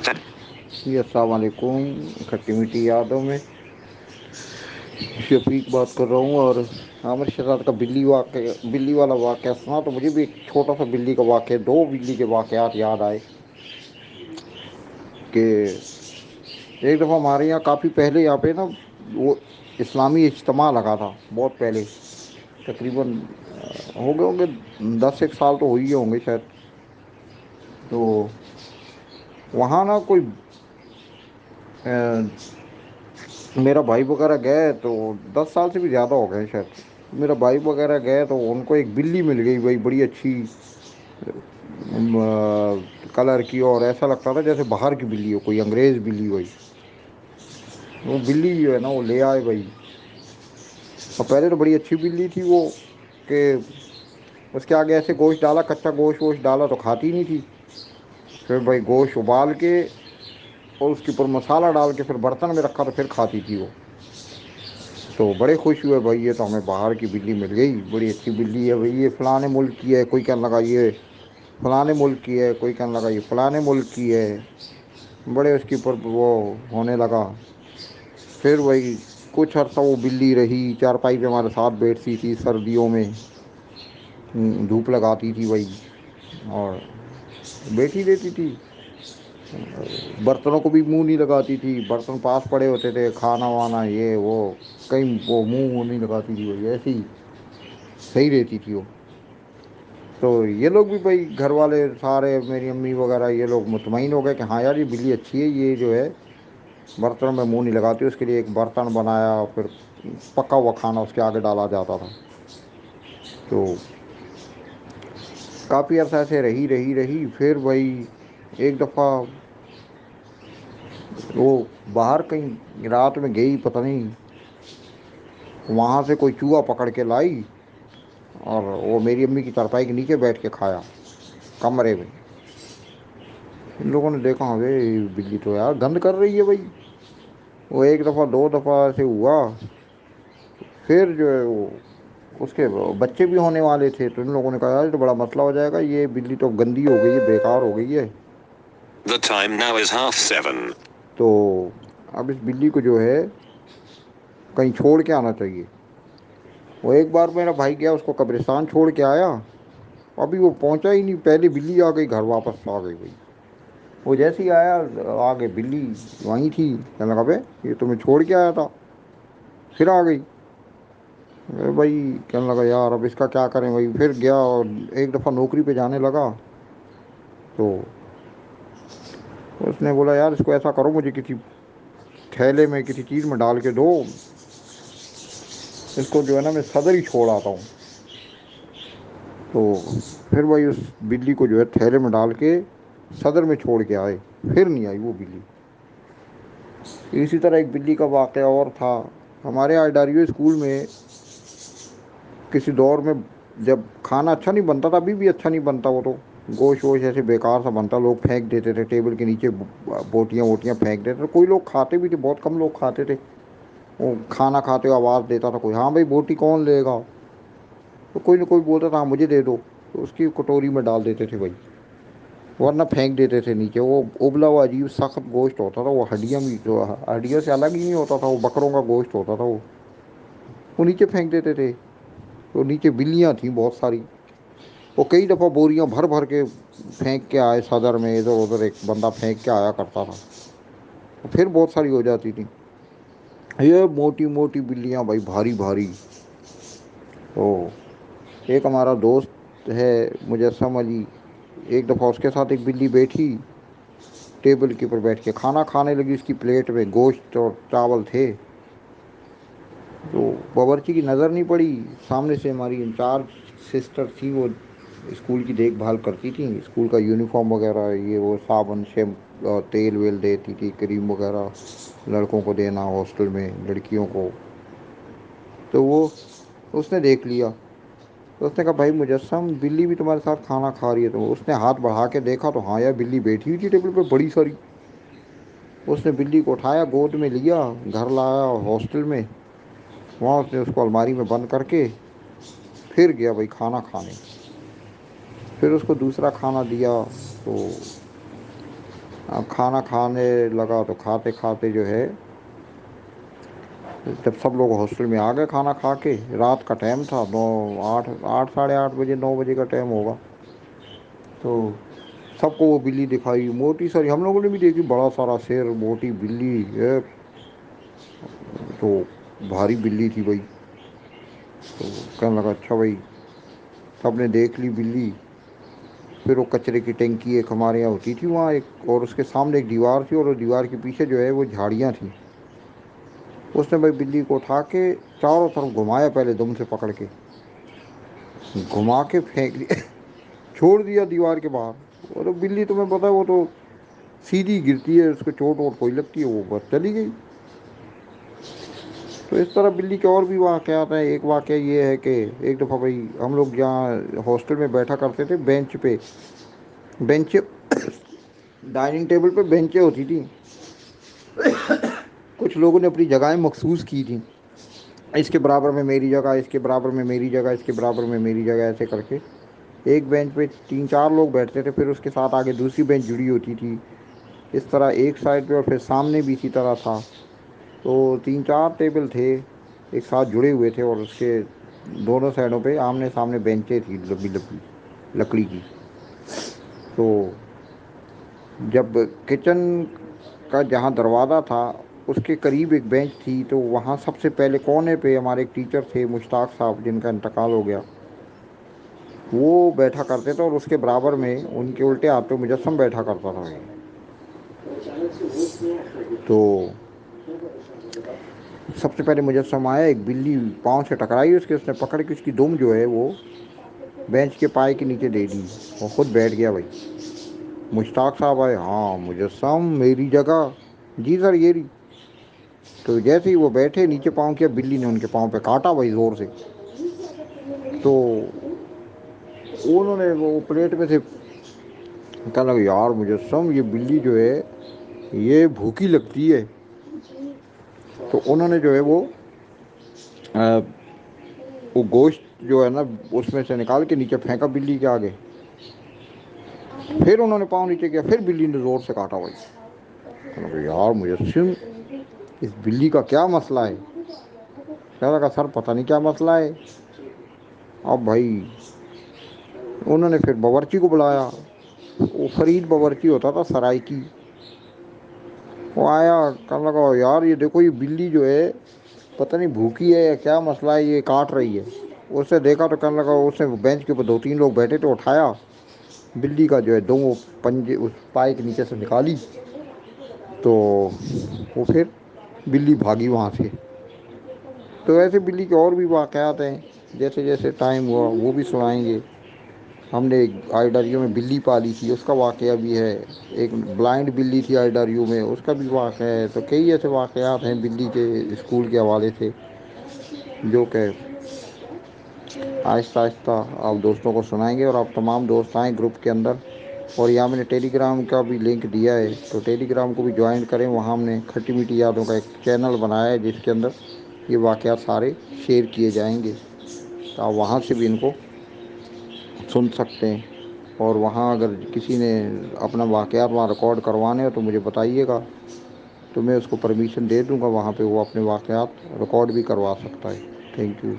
جی السلام علیکم، کھٹی میٹھی یادوں میں شفیق بات کر رہا ہوں۔ اور عامر شہزاد کا بلی والا واقعہ سنا تو مجھے بھی ایک چھوٹا سا بلی کا واقعہ، دو بلی کے واقعات یاد آئے کہ ایک دفعہ ہمارے یہاں کافی پہلے یہاں پہ نا وہ اسلامی اجتماع لگا تھا، بہت پہلے، تقریباً ہو گئے ہوں گے 10 ایک سال تو ہو ہی ہوں گے شاید۔ تو وہاں نا کوئی میرا بھائی وغیرہ گئے تو 10 سال سے بھی زیادہ ہو گئے شاید۔ میرا بھائی وغیرہ گئے تو ان کو ایک بلی مل گئی بھائی، بڑی اچھی کلر کی، اور ایسا لگتا تھا جیسے باہر کی بلی ہو، کوئی انگریز بلی ہوئی۔ وہ بلی جو ہے نا وہ لے آئے بھائی، اور پہلے تو بڑی اچھی بلی تھی وہ، کہ اس کے آگے ایسے گوشت ڈالا، کچا گوشت ووشت ڈالا تو کھاتی نہیں تھی۔ پھر بھائی گوشت ابال کے اور اس کے اوپر مسالہ ڈال کے پھر برتن میں رکھا تو پھر کھاتی تھی وہ۔ تو بڑے خوش ہوئے بھائی، یہ تو ہمیں باہر کی بلی مل گئی، بڑی اچھی بلی ہے بھائی، یہ فلاں ملک کی ہے، کوئی کہنے لگا یہ فلاں ملک کی ہے، کوئی کہنے لگا یہ فلاں ملک کی ہے۔ بڑے اس کے اوپر وہ ہونے لگا۔ پھر وہی کچھ عرصہ وہ بلی رہی، چارپائی پہ ہمارے ساتھ بیٹھتی تھی سردیوں میں، دھوپ لگاتی تھی بھائی، اور بیٹھی رہتی تھی، برتنوں کو بھی منہ نہیں لگاتی تھی، برتن پاس پڑے ہوتے تھے، کھانا وانا یہ وہ، کہیں وہ منہ نہیں لگاتی تھی بھائی، ایسے ہی صحیح رہتی تھی وہ۔ تو یہ لوگ بھی بھائی گھر والے سارے، میری امی وغیرہ، یہ لوگ مطمئن ہو گئے کہ ہاں یار یہ بلی اچھی ہے، یہ جو ہے برتن میں منہ نہیں لگاتی۔ اس کے لیے ایک برتن بنایا، پھر پکا ہوا کھانا اس کے آگے ڈالا جاتا تھا۔ تو کافی عرصہ ایسے رہی، پھر وہی ایک دفعہ وہ باہر کہیں رات میں گئی، پتہ نہیں وہاں سے کوئی چوہا پکڑ کے لائی، اور وہ میری امی کی چارپائی کے نیچے بیٹھ کے کھایا کمرے میں۔ ان لوگوں نے دیکھا ہوگے بلی تو یار گند کر رہی ہے بھائی۔ وہ ایک دفعہ دو دفعہ ایسے ہوا، پھر جو ہے وہ اس کے بچے بھی ہونے والے تھے، تو ان لوگوں نے کہا یار یہ تو بڑا مسئلہ ہو جائے گا، یہ بلی تو گندی ہو گئی ہے، بیکار ہو گئی ہے۔ The time now is 7:30. تو اب اس بلی کو جو ہے کہیں چھوڑ کے آنا چاہیے۔ وہ ایک بار میرا بھائی گیا، اس کو قبرستان چھوڑ کے آیا، ابھی وہ پہنچا ہی نہیں، پہلے بلی آ گئی، گھر واپس آ گئی بھائی۔ وہ جیسے ہی آیا آگے بلی وہیں تھی، کہنے لگا بے یہ تمہیں چھوڑ کے آیا تھا، پھر آ گئی۔ بھائی کہنے لگا یار اب اس کا کیا کریں بھائی، پھر گیا اور ایک دفعہ نوکری پہ جانے لگا، تو اس نے بولا یار اس کو ایسا کرو، مجھے کسی تھیلے میں کسی چیز میں ڈال کے دو، اس کو جو ہے نا میں صدر ہی چھوڑ آتا ہوں۔ تو پھر وہی اس بلی کو جو ہے تھیلے میں ڈال کے صدر میں چھوڑ کے آئے، پھر نہیں آئی وہ بلی۔ اسی طرح ایک بلی کا واقعہ اور تھا ہمارے یہاں ڈاریو اسکول میں، کسی دور میں جب کھانا اچھا نہیں بنتا تھا، ابھی بھی اچھا نہیں بنتا، وہ تو گوشت ووشت ایسے بیکار سا بنتا، لوگ پھینک دیتے تھے ٹیبل کے نیچے، بوٹیاں ووٹیاں پھینک دیتے تھے، کوئی لوگ کھاتے بھی تھے، بہت کم لوگ کھاتے تھے۔ وہ کھانا کھاتے ہوئے آواز دیتا تھا کوئی، ہاں بھائی بوٹی کون لے گا، تو کوئی نہ کوئی بولتا تھا ہاں مجھے دے دو، تو اس کی کٹوری میں ڈال دیتے تھے بھائی، ورنہ پھینک دیتے تھے نیچے۔ وہ ابلا ہوا عجیب سخت گوشت ہوتا تھا، وہ ہڈیاں بھی جو ہڈیوں سے الگ ہی نہیں ہوتا تھا، وہ بکروں کا گوشت ہوتا تھا، وہ نیچے پھینک دیتے تھے۔ تو نیچے بلیاں تھیں بہت ساری، وہ کئی دفعہ بوریاں بھر بھر کے پھینک کے آئے صدر میں، ادھر ادھر ایک بندہ پھینک کے آیا کرتا تھا، پھر بہت ساری ہو جاتی تھیں۔ یہ موٹی موٹی بلیاں بھائی، بھاری بھاری۔ تو ایک ہمارا دوست ہے مجسم علی، ایک دفعہ اس کے ساتھ ایک بلی بیٹھی، ٹیبل کے اوپر بیٹھ کے کھانا کھانے لگی، اس کی پلیٹ میں گوشت اور چاول تھے، تو باورچی کی نظر نہیں پڑی، سامنے سے ہماری انچارج سسٹر تھی، وہ اسکول کی دیکھ بھال کرتی تھیں، اسکول کا یونیفارم وغیرہ یہ وہ، صابن شیمپو تیل ویل دیتی تھی، کریم وغیرہ لڑکوں کو دینا ہاسٹل میں، لڑکیوں کو۔ تو وہ اس نے دیکھ لیا، تو اس نے کہا بھائی مجسم بلی بھی تمہارے ساتھ کھانا کھا رہی ہے، تو اس نے ہاتھ بڑھا کے دیکھا تو ہاں یار بلی بیٹھی ہوئی تھی ٹیبل پہ بڑی ساری۔ اس نے بلی کو اٹھایا، گود میں لیا، گھر لایا ہاسٹل میں، وہاں اس نے اس کو الماری میں بند کر کے پھر گیا بھائی کھانا کھانے۔ پھر اس کو دوسرا کھانا دیا، تو اب کھانا کھانے لگا تو کھاتے کھاتے جو ہے جب سب لوگ ہاسٹل میں آ گئے کھانا کھا کے، رات کا ٹائم تھا، 8 ساڑھے 8 بجے 9 بجے کا ٹائم ہوگا، تو سب کو وہ بلی دکھائی موٹی ساری، ہم لوگوں نے بھی دیکھی، بڑا سارا شیر، موٹی بلی ہے، تو بھاری بلی تھی بھائی، تو کہنے لگا اچھا بھائی، سب نے دیکھ لی بلی، پھر وہ کچرے کی ٹینکی ایک ہمارے یہاں ہوتی تھی وہاں ایک، اور اس کے سامنے ایک دیوار تھی، اور وہ دیوار کے پیچھے جو ہے وہ جھاڑیاں تھیں، اس نے بھائی بلی کو اٹھا کے چاروں طرف گھمایا، پہلے دم سے پکڑ کے گھما کے پھینک دیا، چھوڑ دیا دیوار کے باہر، اور بلی تمہیں پتہ ہے وہ تو سیدھی گرتی ہے، اس کو چوٹ ووٹ کوئی لگتی ہے، وہ بس چلی گئی۔ تو اس طرح بلی کے اور بھی واقعات ہیں۔ ایک واقعہ یہ ہے کہ ایک دفعہ بھائی ہم لوگ جہاں ہاسٹل میں بیٹھا کرتے تھے، بینچ پہ، بینچ ڈائننگ ٹیبل پہ بینچیں ہوتی تھیں، کچھ لوگوں نے اپنی جگہیں مخصوص کی تھیں، اس کے برابر میں میری جگہ، اس کے برابر میں میری جگہ، اس کے برابر میں میری جگہ، ایسے کر کے ایک بینچ پہ 3 4 لوگ بیٹھتے تھے، پھر اس کے ساتھ آگے دوسری بینچ جڑی ہوتی تھی، اس طرح ایک سائڈ پہ، اور پھر سامنے بھی اسی طرح تھا، تو 3 4 ٹیبل تھے ایک ساتھ جڑے ہوئے تھے، اور اس کے دونوں سائڈوں پہ آمنے سامنے بینچیں تھیں لمبی لمبی لکڑی کی۔ تو جب کچن کا جہاں دروازہ تھا اس کے قریب ایک بینچ تھی، تو وہاں سب سے پہلے کونے پہ ہمارے ایک ٹیچر تھے مشتاق صاحب، جن کا انتقال ہو گیا، وہ بیٹھا کرتے تھے، اور اس کے برابر میں ان کے الٹے ہاتھ پہ مجسم بیٹھا کرتا تھا۔ تو سب سے پہلے مجسم آیا، ایک بلی پاؤں سے ٹکرائی، اس نے پکڑ کے اس کی دم جو ہے وہ بینچ کے پائے کے نیچے دے دی، اور خود بیٹھ گیا بھائی۔ مشتاق صاحب آئے، ہاں مجسم میری جگہ، جی سر یہ رہی۔ تو جیسے ہی وہ بیٹھے نیچے پاؤں کیا، بلی نے ان کے پاؤں پہ کاٹا بھائی زور سے، تو انہوں نے وہ پلیٹ میں سے کہنے لگا یار مجسم یہ بلی جو ہے یہ بھوکی لگتی ہے، تو انہوں نے جو ہے وہ گوشت جو ہے نا اس میں سے نکال کے نیچے پھینکا بلی کے آگے، پھر انہوں نے پاؤں نیچے کیا، پھر بلی نے زور سے کاٹا بھائی۔ کہنے لگا یار مجسم اس بلی کا کیا مسئلہ ہے؟ کہنے لگا سر پتہ نہیں کیا مسئلہ ہے۔ اب بھائی انہوں نے پھر باورچی کو بلایا، وہ فرید باورچی ہوتا تھا سرائکی، وہ آیا، کہنے لگا یار یہ دیکھو یہ بلی جو ہے پتہ نہیں بھوکی ہے یا کیا مسئلہ ہے، یہ کاٹ رہی ہے۔ اس سے دیکھا تو کہنے لگا، اس نے بینچ کے اوپر 2 3 لوگ بیٹھے تو اٹھایا، بلی کا جو ہے دونوں پنجے اس پائے کے نیچے سے نکالی، تو وہ پھر بلی بھاگی وہاں سے۔ تو ایسے بلی کے اور بھی واقعات ہیں، جیسے جیسے ٹائم ہوا وہ بھی سنائیں گے۔ ہم نے ایک آئیڈریو میں بلی پالی تھی، اس کا واقعہ بھی ہے، ایک بلائنڈ بلی تھی آئیڈریو میں، اس کا بھی واقعہ ہے۔ تو کئی ایسے واقعات ہیں بلی کے اسکول کے حوالے سے، جو کہ آہستہ آہستہ آپ دوستوں کو سنائیں گے، اور آپ تمام دوست آئیں گروپ کے اندر، اور یہاں میں نے ٹیلی گرام کا بھی لنک دیا ہے، تو ٹیلی گرام کو بھی جوائن کریں، وہاں ہم نے کھٹی میٹھی یادوں کا ایک چینل بنایا ہے، جس کے اندر یہ واقعات سارے شیئر کیے جائیں گے، تو آپ وہاں سے بھی ان کو سن سکتے ہیں، اور وہاں اگر کسی نے اپنا واقعات وہاں ریکارڈ کروانے ہو تو مجھے بتائیے گا، تو میں اس کو پرمیشن دے دوں گا، وہاں پہ وہ اپنے واقعات ریکارڈ بھی کروا سکتا ہے۔ Thank you.